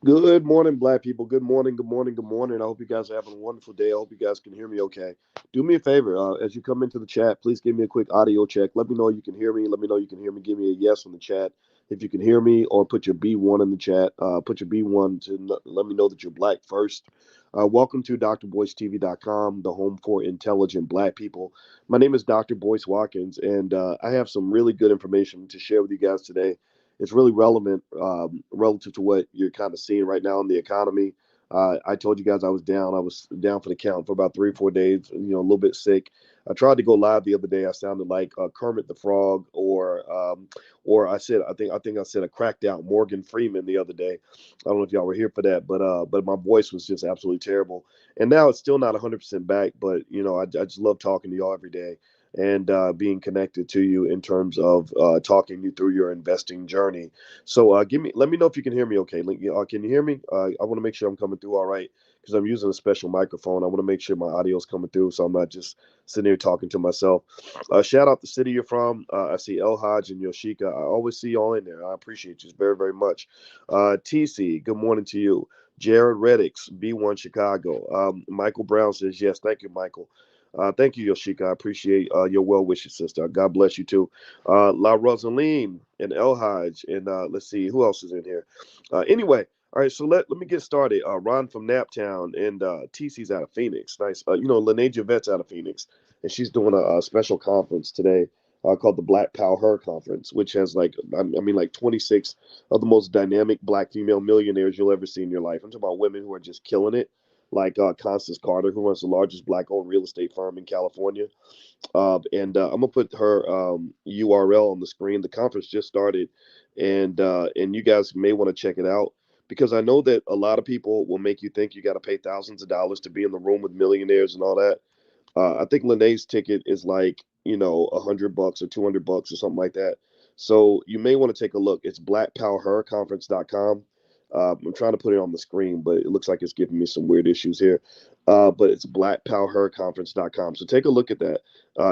Good morning, black people. Good morning, good morning, good morning. I hope you guys are having a wonderful day. I hope you guys can hear me okay. Do me a favor, as you come into the chat, please give me a quick audio check. Let me know you can hear me. Let me know you can hear me. Give me a yes on the chat if you can hear me, or put your B1 in the chat. Put your B1 to let me know that you're black first. Welcome to drboycetv.com, the home for intelligent black people. My name is Dr. Boyce Watkins, and I have some really good information to share with you guys today. It's really relevant relative to what you're kind of seeing right now in the economy. I told you guys I was down. I was down for the count for about 3 or 4 days. A little bit sick. I tried to go live the other day. I sounded like Kermit the Frog, or I think I said a cracked out Morgan Freeman the other day. I don't know if y'all were here for that, but my voice was just absolutely terrible. And now it's still not 100% back, but I just love talking to y'all every day and being connected to you in terms of talking you through your investing journey. So let me know if you can hear me. Okay, can you hear me? I want to make sure I'm coming through all right because I'm using a special microphone. I want to make sure my audio is coming through, so I'm not just sitting here talking to myself. Shout out the city you're from. I see El Hodge and Yoshika. I always see y'all in there. I appreciate you very, very much. TC, good morning to you. Jared Reddix, B1 Chicago. Michael Brown says yes. Thank you, Michael. Thank you, Yoshika. I appreciate your well wishes, sister. God bless you too. La Rosaline and El Haj, and let's see who else is in here. Anyway, all right. So let me get started. Ron from Naptown and TC's out of Phoenix. Nice. Lene Javet's out of Phoenix, and she's doing a special conference today. Called the Black Power Her Conference, which has like 26 of the most dynamic black female millionaires you'll ever see in your life. I'm talking about women who are just killing it, like Constance Carter, who runs the largest black-owned real estate firm in California. And I'm gonna put her URL on the screen. The conference just started, and you guys may want to check it out because I know that a lot of people will make you think you got to pay thousands of dollars to be in the room with millionaires and all that. I think Lene's ticket is like $100 or $200 or something like that. So you may want to take a look. It's blackpowerherconference.com. I'm trying to put it on the screen, but it looks like it's giving me some weird issues here. But it's blackpowerherconference.com. So take a look at that.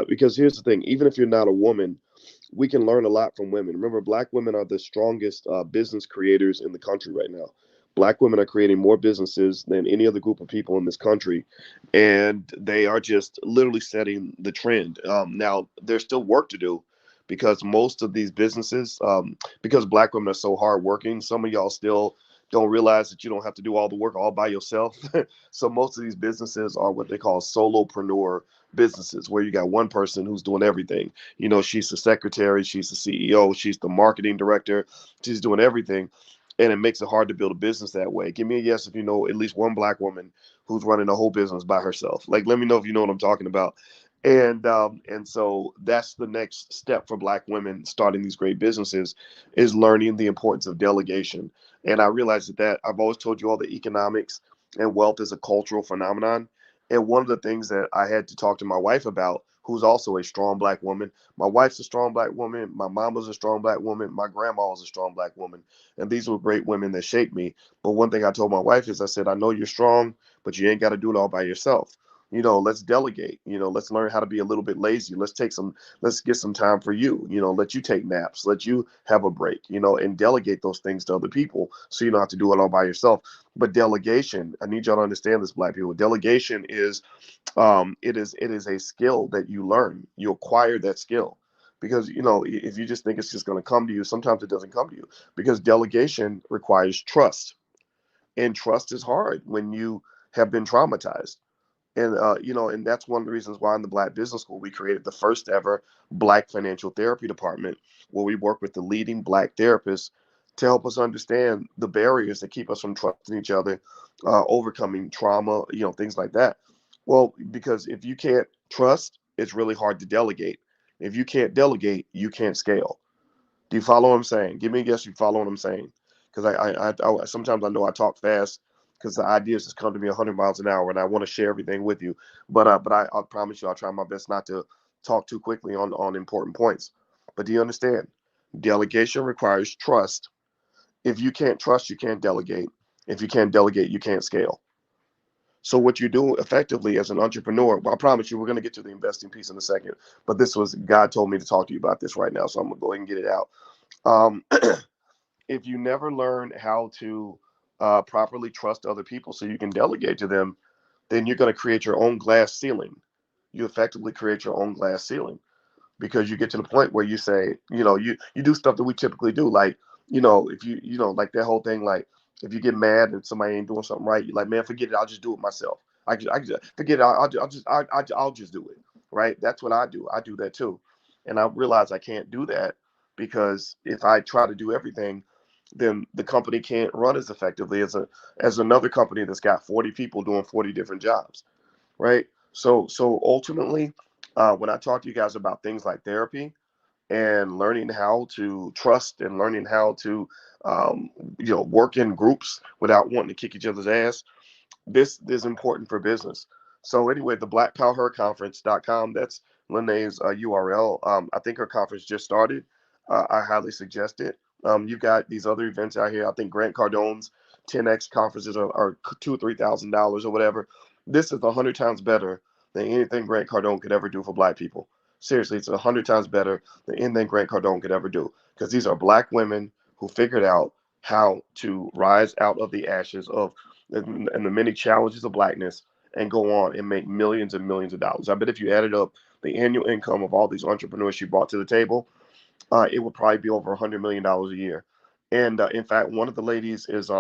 Because here's the thing: even if you're not a woman, we can learn a lot from women. Remember, black women are the strongest business creators in the country right now. Black women are creating more businesses than any other group of people in this country, and they are just literally setting the trend. Now, there's still work to do because most of these businesses, because black women are so hardworking, some of y'all still don't realize that you don't have to do all the work all by yourself. So most of these businesses are what they call solopreneur businesses, where you got one person who's doing everything. She's the secretary, she's the CEO, she's the marketing director, she's doing everything. And it makes it hard to build a business that way. Give me a yes if you know at least one black woman who's running a whole business by herself. Like, let me know if you know what I'm talking about. And so that's the next step for black women starting these great businesses is learning the importance of delegation. And I realized that I've always told you all the economics and wealth is a cultural phenomenon. And one of the things that I had to talk to my wife about, who's also a strong black woman, my wife's a strong black woman, my mom was a strong black woman, my grandma was a strong black woman, and these were great women that shaped me. But one thing I told my wife is I said, I know you're strong, but you ain't got to do it all by yourself. Let's delegate. Let's learn how to be a little bit lazy. Let's get some time for you. Let you take naps, let you have a break, and delegate those things to other people so you don't have to do it all by yourself. But delegation, I need y'all to understand this, black people. Delegation is it is a skill that you learn. You acquire that skill. Because if you just think it's just going to come to you, sometimes it doesn't come to you because delegation requires trust, and trust is hard when you have been traumatized. And that's one of the reasons why in the Black Business School we created the first ever Black financial therapy department, where we work with the leading Black therapists to help us understand the barriers that keep us from trusting each other, overcoming trauma, things like that. Well, because if you can't trust, it's really hard to delegate. If you can't delegate, you can't scale. Do you follow what I'm saying? Give me a guess. You follow what I'm saying? Because I sometimes I know I talk fast because the ideas just come to me 100 miles an hour, and I want to share everything with you. But I promise you, I'll try my best not to talk too quickly on important points. But do you understand? Delegation requires trust. If you can't trust, you can't delegate. If you can't delegate, you can't scale. So what you do effectively as an entrepreneur, well, I promise you, we're going to get to the investing piece in a second. But this was God told me to talk to you about this right now, so I'm gonna go ahead and get it out. Um, if you never learn how to properly trust other people so you can delegate to them, then you're going to create your own glass ceiling. You effectively create your own glass ceiling because you get to the point where you say, you do stuff that we typically do. Like, if like that whole thing, like if you get mad and somebody ain't doing something right, you're like, man, forget it. I'll just do it myself. I just forget it. I'll just do it. Right. That's what I do. I do that too. And I realize I can't do that because if I try to do everything, then the company can't run as effectively as another company that's got 40 people doing 40 different jobs. Right. So ultimately, when I talk to you guys about things like therapy and learning how to trust and learning how to um, work in groups without wanting to kick each other's ass, this is important for business. So anyway, the blackpowerconference.com, that's Lene's URL. I think her conference just started. I highly suggest it. You've got these other events out here. I think Grant Cardone's 10x conferences are $2,000 or $3,000 or whatever. This is 100 times better than anything Grant Cardone could ever do for black people. Seriously, it's 100 times better than anything Grant Cardone could ever do because these are black women who figured out how to rise out of the ashes of and the many challenges of blackness and go on and make millions and millions of dollars. I bet if you added up the annual income of all these entrepreneurs she brought to the table, it would probably be over $100 million a year. And in fact, one of the ladies is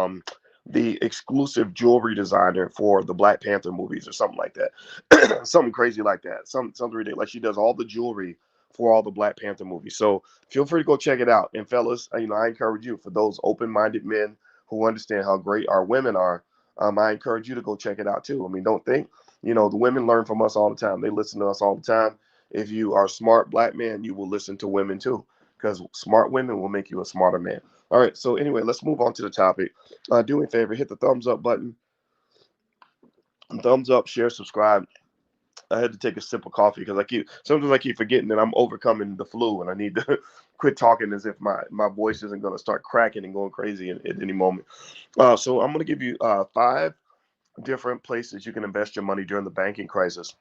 the exclusive jewelry designer for the Black Panther movies or something like that, something crazy like that, something ridiculous. Like she does all the jewelry for all the Black Panther movies. So feel free to go check it out. And fellas, I encourage you, for those open-minded men who understand how great our women are, I encourage you to go check it out too. I mean, don't think, the women learn from us all the time. They listen to us all the time. If you are a smart black man, you will listen to women too, because smart women will make you a smarter man. All right. So anyway, let's move on to the topic. Do me a favor, hit the thumbs up button, thumbs up, share, subscribe. I had to take a sip of coffee because sometimes I keep forgetting that I'm overcoming the flu and I need to quit talking as if my voice isn't going to start cracking and going crazy at any moment. So I'm going to give you 5 different places you can invest your money during the banking crisis.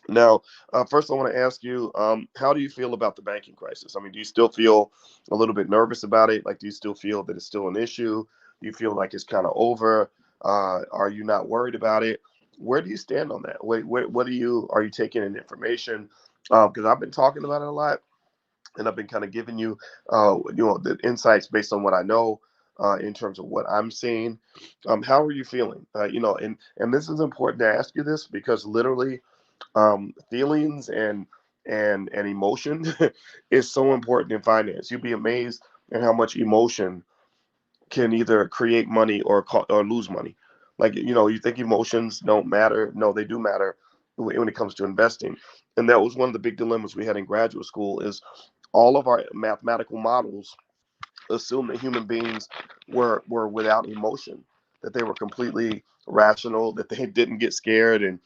Now, first, I want to ask you, how do you feel about the banking crisis? I mean, do you still feel a little bit nervous about it? Like, do you still feel that it's still an issue? Do you feel like it's kind of over? Are you not worried about it? Where do you stand on that? What are you taking in information? Because I've been talking about it a lot, and I've been kind of giving you, the insights based on what I know. In terms of what I'm seeing, how are you feeling? And this is important to ask you this because literally feelings and emotion is so important in finance. You'd be amazed at how much emotion can either create money or lose money. Like, you think emotions don't matter. No, they do matter when it comes to investing. And that was one of the big dilemmas we had in graduate school is all of our mathematical models assume that human beings were without emotion, that they were completely rational, that they didn't get scared and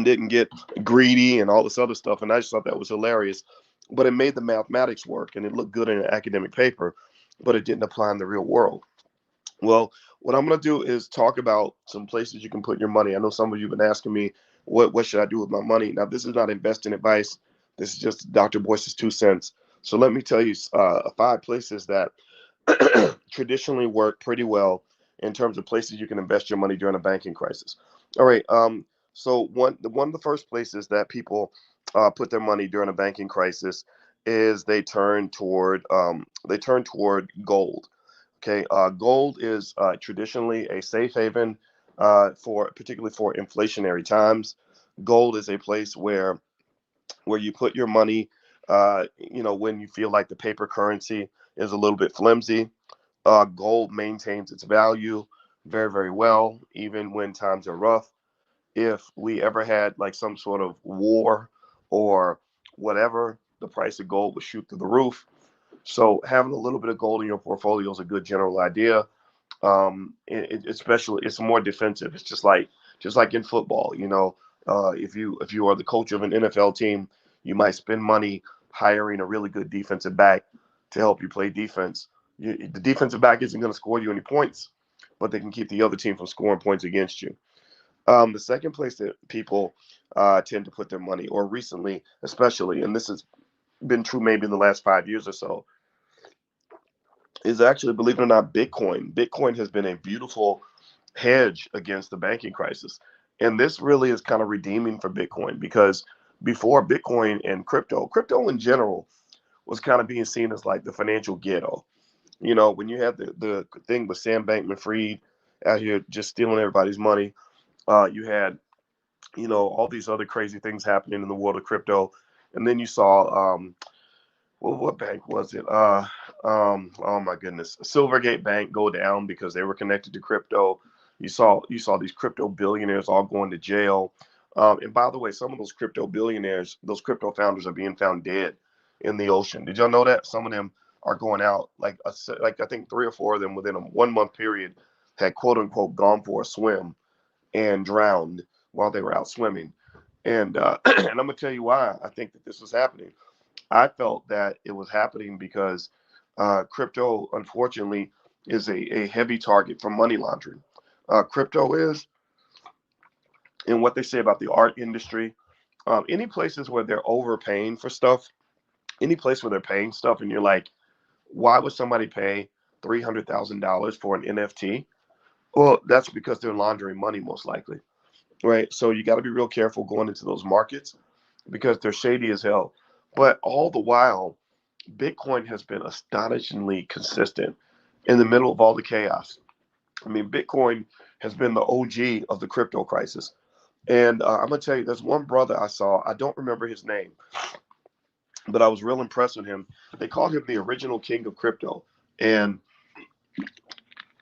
didn't get greedy and all this other stuff. And I just thought that was hilarious. But it made the mathematics work and it looked good in an academic paper, but it didn't apply in the real world. Well, what I'm going to do is talk about some places you can put your money. I know some of you have been asking me, what should I do with my money? Now, this is not investing advice. This is just Dr. Boyce's 2 cents. So let me tell you 5 places that traditionally work pretty well in terms of places you can invest your money during a banking crisis. All right. So one of the first places that people put their money during a banking crisis is they turn toward gold. Okay. Gold is traditionally a safe haven for particularly for inflationary times. Gold is a place where you put your money. When you feel like the paper currency is a little bit flimsy, gold maintains its value very, very well, even when times are rough. If we ever had like some sort of war or whatever, the price of gold would shoot through the roof. So having a little bit of gold in your portfolio is a good general idea. Especially, it's more defensive. It's just like in football. If you are the coach of an NFL team, you might spend money hiring a really good defensive back to help you play defense. The defensive back isn't going to score you any points, but they can keep the other team from scoring points against you. The second place that people tend to put their money, or recently especially, and this has been true maybe in the last 5 years or so, is actually, believe it or not, Bitcoin. Bitcoin has been a beautiful hedge against the banking crisis. And this really is kind of redeeming for Bitcoin because before Bitcoin and crypto in general was kind of being seen as like the financial ghetto. You know, when you had the thing with Sam Bankman Fried out here just stealing everybody's money, you had, you know, all these other crazy things happening in the world of crypto. And then you saw well, what bank was it? Oh my goodness, Silvergate Bank go down because they were connected to crypto. You saw these crypto billionaires all going to jail. And by the way, some of those crypto billionaires, those crypto founders, are being found dead in the ocean. Did y'all know that some of them are going out? Like I think 3 or 4 of them within a 1 month period had quote unquote gone for a swim and drowned while they were out swimming. And and I'm gonna tell you why I think that this was happening. I felt that it was happening because crypto, unfortunately, is a heavy target for money laundering. Crypto is, and what they say about the art industry, any places where they're overpaying for stuff, any place where they're paying stuff, and you're like, why would somebody pay $300,000 for an NFT? Well, that's because they're laundering money, most likely, right? So you got to be real careful going into those markets because they're shady as hell. But all the while, Bitcoin has been astonishingly consistent in the middle of all the chaos. I mean, Bitcoin has been the OG of the crypto crisis. And I'm going to tell you, there's one brother I saw, I don't remember his name, but I was real impressed with him. They called him the original king of crypto. And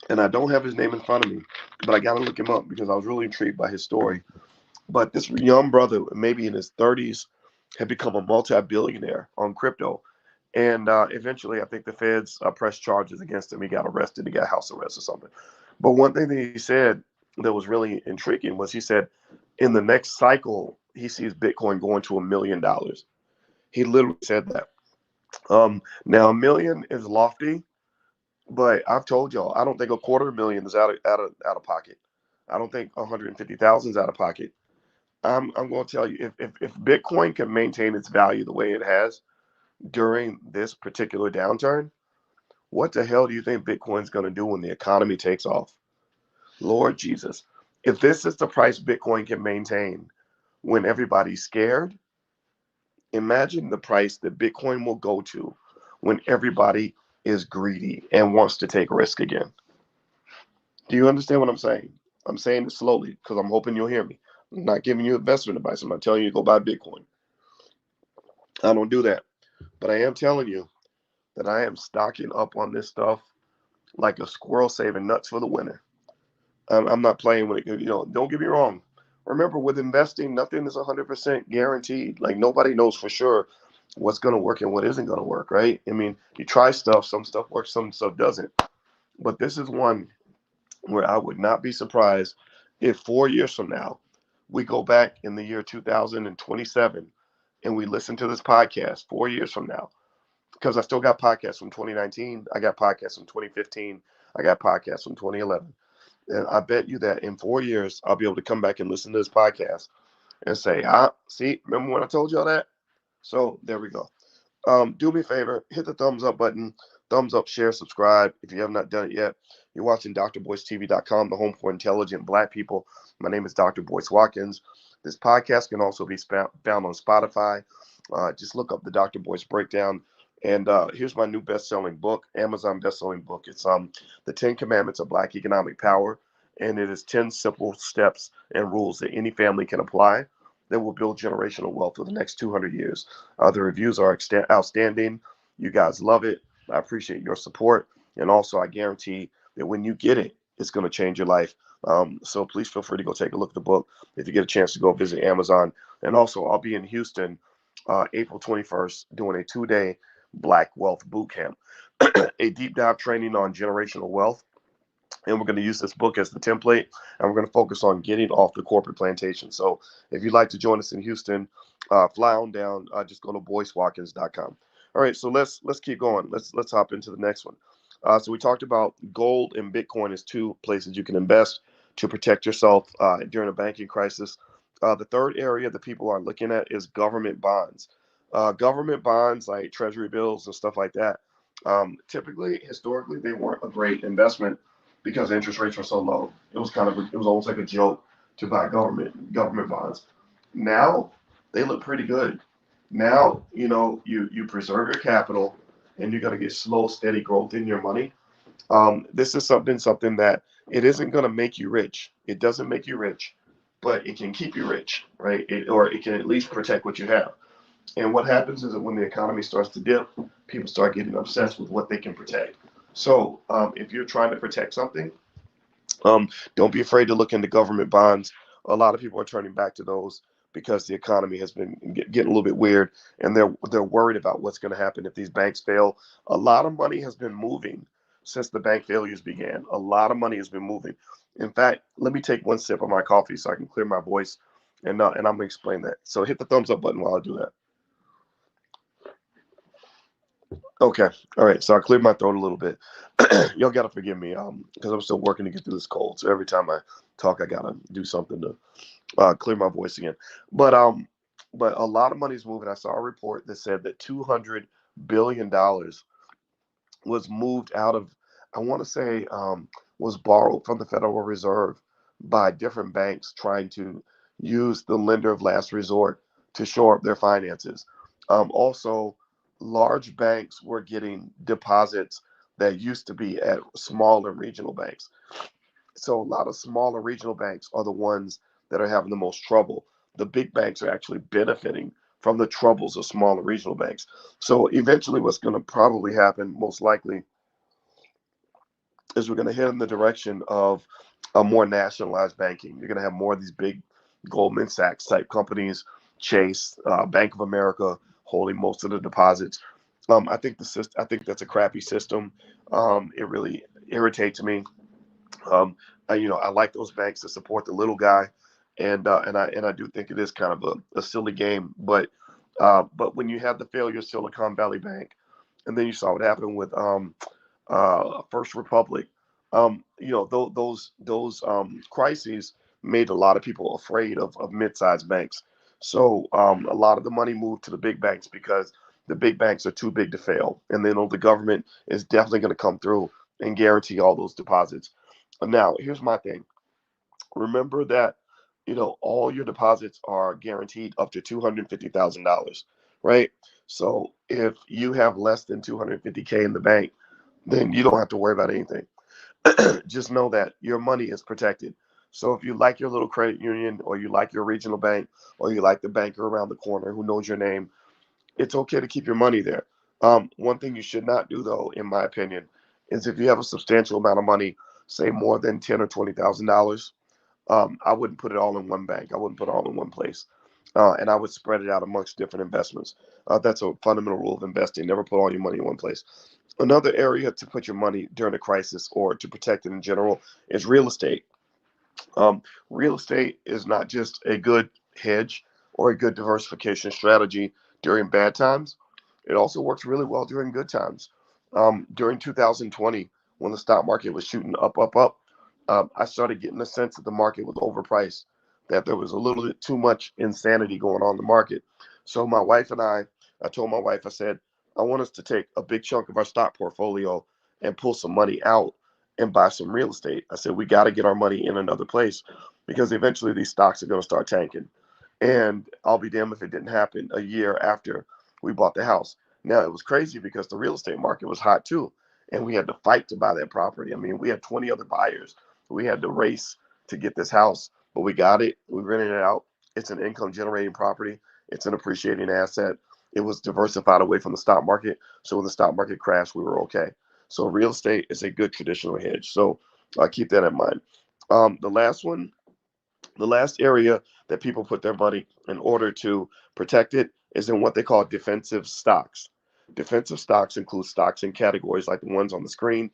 and I don't have his name in front of me, but I got to look him up because I was really intrigued by his story. But this young brother, maybe in his 30s, had become a multi-billionaire on crypto. And eventually, I think the feds pressed charges against him. He got arrested. He got house arrest or something. But one thing that he said that was really intriguing was he said in the next cycle, he sees Bitcoin going to $1 million. He literally said that. Now, a million is lofty, but I've told y'all, I don't think a quarter million is out of pocket. I don't think 150,000 is out of pocket. I'm going to tell you, if Bitcoin can maintain its value the way it has during this particular downturn, what the hell do you think Bitcoin's going to do when the economy takes off? Lord Jesus. If this is the price Bitcoin can maintain when everybody's scared, imagine the price that Bitcoin will go to when everybody is greedy and wants to take risk again. Do you understand what I'm saying? I'm saying it slowly because I'm hoping you'll hear me. I'm not giving you investment advice. I'm not telling you to go buy Bitcoin. I don't do that. But I am telling you that I am stocking up on this stuff like a squirrel saving nuts for the winter. I'm not playing with it. You know, don't get me wrong. Remember, with investing, nothing is 100% guaranteed. Like nobody knows for sure what's going to work and what isn't going to work, right? I mean, you try stuff, some stuff works, some stuff doesn't. But this is one where I would not be surprised if 4 years from now we go back in the year 2027 and we listen to this podcast 4 years from now because I still got podcasts from 2019. I got podcasts from 2015. I got podcasts from 2011. And I bet you that in 4 years, I'll be able to come back and listen to this podcast and say, see, remember when I told y'all that? So there we go. Do me a favor, hit the thumbs up button, thumbs up, share, subscribe if you have not done it yet. You're watching drboycetv.com, the home for intelligent black people. My name is Dr. Boyce Watkins. This podcast can also be found on Spotify. Just look up the Dr. Boyce Breakdown. And here's my new best-selling book, Amazon best-selling book. It's The 10 Commandments of Black Economic Power, and it is 10 simple steps and rules that any family can apply that will build generational wealth for the next 200 years. The reviews are outstanding. You guys love it. I appreciate your support. And also, I guarantee that when you get it, it's going to change your life. So please feel free to go take a look at the book if you get a chance to go visit Amazon. And also, I'll be in Houston April 21st doing a 2-day Black Wealth Boot Camp, a deep dive training on generational wealth. And we're going to use this book as the template, and we're going to focus on getting off the corporate plantation. So if you'd like to join us in Houston, fly on down. Just go to boycewatkins.com. All right, so let's keep going. Let's hop into the next one. So we talked about gold and Bitcoin as two places you can invest to protect yourself during a banking crisis. The third area that people are looking at is government bonds. Government bonds like treasury bills and stuff like that Typically, historically, they weren't a great investment because interest rates were so low. It was almost like a joke to buy government bonds. Now they look pretty good. Now you preserve your capital, and you're going to get slow, steady growth in your money. This is something that it isn't going to make you rich. It doesn't make you rich, but it can keep you rich, right? Or it can at least protect what you have. And what happens is that when the economy starts to dip, people start getting obsessed with what they can protect. So if you're trying to protect something, don't be afraid to look into government bonds. A lot of people are turning back to those because the economy has been getting a little bit weird, and they're worried about what's going to happen if these banks fail. A lot of money has been moving since the bank failures began. A lot of money has been moving. In fact, let me take one sip of my coffee so I can clear my voice, and I'm gonna explain that. So hit the thumbs up button while I do that. Okay. All right. So I cleared my throat a little bit. Y'all gotta forgive me, because I'm still working to get through this cold. So every time I talk, I gotta do something to clear my voice again. But a lot of money's moving. I saw a report that said that $200 billion was moved out of, I want to say, was borrowed from the Federal Reserve by different banks trying to use the lender of last resort to shore up their finances. Also, large banks were getting deposits that used to be at smaller regional banks. So a lot of smaller regional banks are the ones that are having the most trouble. The big banks are actually benefiting from the troubles of smaller regional banks. So eventually, what's going to probably happen, most likely, is we're going to head in the direction of a more nationalized banking. You're going to have more of these big Goldman Sachs type companies, Chase, Bank of America, holding most of the deposits. I think that's a crappy system. It really irritates me. I like those banks that support the little guy, and I do think it is kind of a silly game. But when you have the failure of Silicon Valley Bank, and then you saw what happened with First Republic, those crises made a lot of people afraid of mid-sized banks. So a lot of the money moved to the big banks because the big banks are too big to fail, and then the government is definitely going to come through and guarantee all those deposits. Now, here's my thing. Remember that all your deposits are guaranteed up to $250,000, right? So if you have less than 250K in the bank, then you don't have to worry about anything. Just know that your money is protected. So if you like your little credit union, or you like your regional bank, or you like the banker around the corner who knows your name, it's okay to keep your money there. One thing you should not do, though, in my opinion, is if you have a substantial amount of money, say more than ten or $20,000, I wouldn't put it all in one bank. I wouldn't put it all in one place, and I would spread it out amongst different investments. That's a fundamental rule of investing. Never put all your money in one place. Another area to put your money during a crisis, or to protect it in general, is real estate. Real estate is not just a good hedge or a good diversification strategy during bad times. It also works really well during good times. During 2020, when the stock market was shooting up, up, up, I started getting a sense that the market was overpriced, that there was a little bit too much insanity going on in the market. So I told my wife, I said, I want us to take a big chunk of our stock portfolio and pull some money out and buy some real estate. I said, we got to get our money in another place because eventually these stocks are going to start tanking. And I'll be damned if it didn't happen a year after we bought the house. Now, it was crazy because the real estate market was hot too. And we had to fight to buy that property. I mean, we had 20 other buyers. We had to race to get this house, but we got it. We rented it out. It's an income generating property, it's an appreciating asset. It was diversified away from the stock market. So when the stock market crashed, we were okay. So real estate is a good traditional hedge. So keep that in mind. The last one, the last area that people put their money in order to protect it is in what they call defensive stocks. Defensive stocks include stocks in categories like the ones on the screen: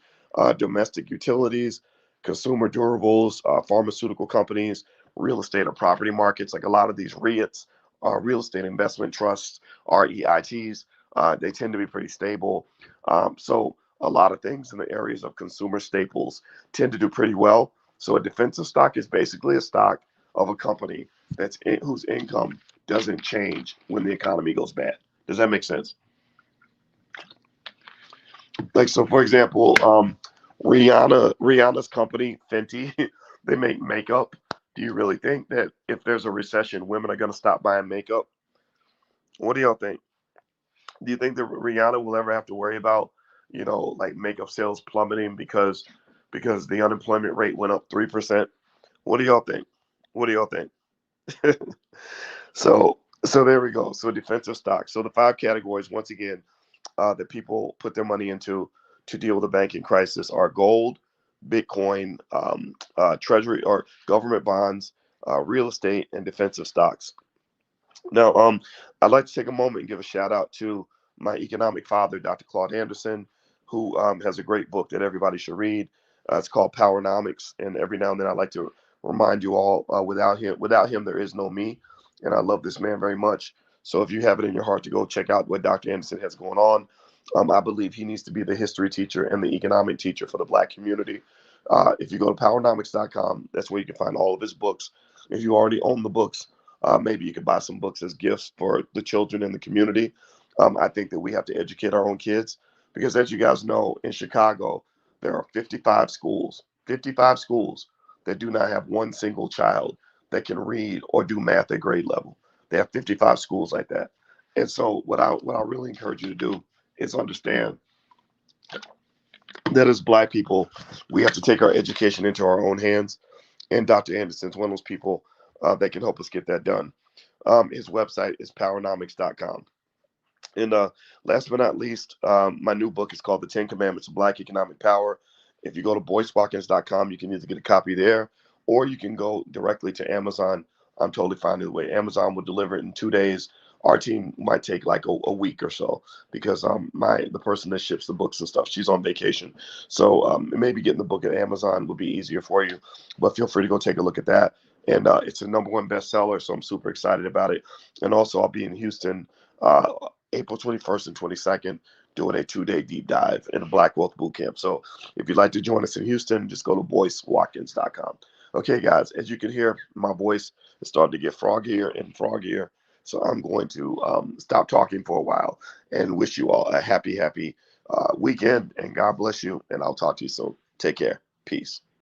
domestic utilities, consumer durables, pharmaceutical companies, real estate or property markets. Like a lot of these REITs, real estate investment trusts, REITs, they tend to be pretty stable. So a lot of things in the areas of consumer staples tend to do pretty well. So a defensive stock is basically a stock of a company whose income doesn't change when the economy goes bad. Does that make sense? Like, so for example, Rihanna's company Fenty, they make makeup. Do you really think that if there's a recession, women are going to stop buying makeup? What do y'all think? Do you think that Rihanna will ever have to worry about, like makeup sales plummeting because the unemployment rate went up 3%? What do y'all think? What do y'all think? So there we go. So defensive stocks. So the five categories once again that people put their money into to deal with the banking crisis are gold, Bitcoin, treasury or government bonds, real estate, and defensive stocks. Now, I'd like to take a moment and give a shout out to my economic father, Dr. Claude Anderson, who has a great book that everybody should read. It's called Powernomics, and every now and then I like to remind you all, without him, there is no me, and I love this man very much. So if you have it in your heart to go check out what Dr. Anderson has going on, I believe he needs to be the history teacher and the economic teacher for the Black community. If you go to powernomics.com, that's where you can find all of his books. If you already own the books, maybe you could buy some books as gifts for the children in the community. I think that we have to educate our own kids because, as you guys know, in Chicago, there are 55 schools that do not have one single child that can read or do math at grade level. They have 55 schools like that. And so, what I really encourage you to do is understand that as Black people, we have to take our education into our own hands. And Dr. Anderson's one of those people that can help us get that done. His website is powernomics.com. And last but not least, my new book is called The 10 Commandments of Black Economic Power. If you go to boycewatkins.com, you can either get a copy there or you can go directly to Amazon. I'm totally fine either way. Amazon will deliver it in 2 days. Our team might take like a week or so because the person that ships the books and stuff, she's on vacation. So maybe getting the book at Amazon would be easier for you. But feel free to go take a look at that. And it's a number one bestseller, so I'm super excited about it. And also, I'll be in Houston uh, April 21st and 22nd, doing a 2-day deep dive in a Black Wealth Bootcamp. So if you'd like to join us in Houston, just go to boycewatkins.com. Okay, guys, as you can hear, my voice is starting to get froggier and froggier. So I'm going to stop talking for a while and wish you all a happy weekend. And God bless you. And I'll talk to you soon. Take care. Peace.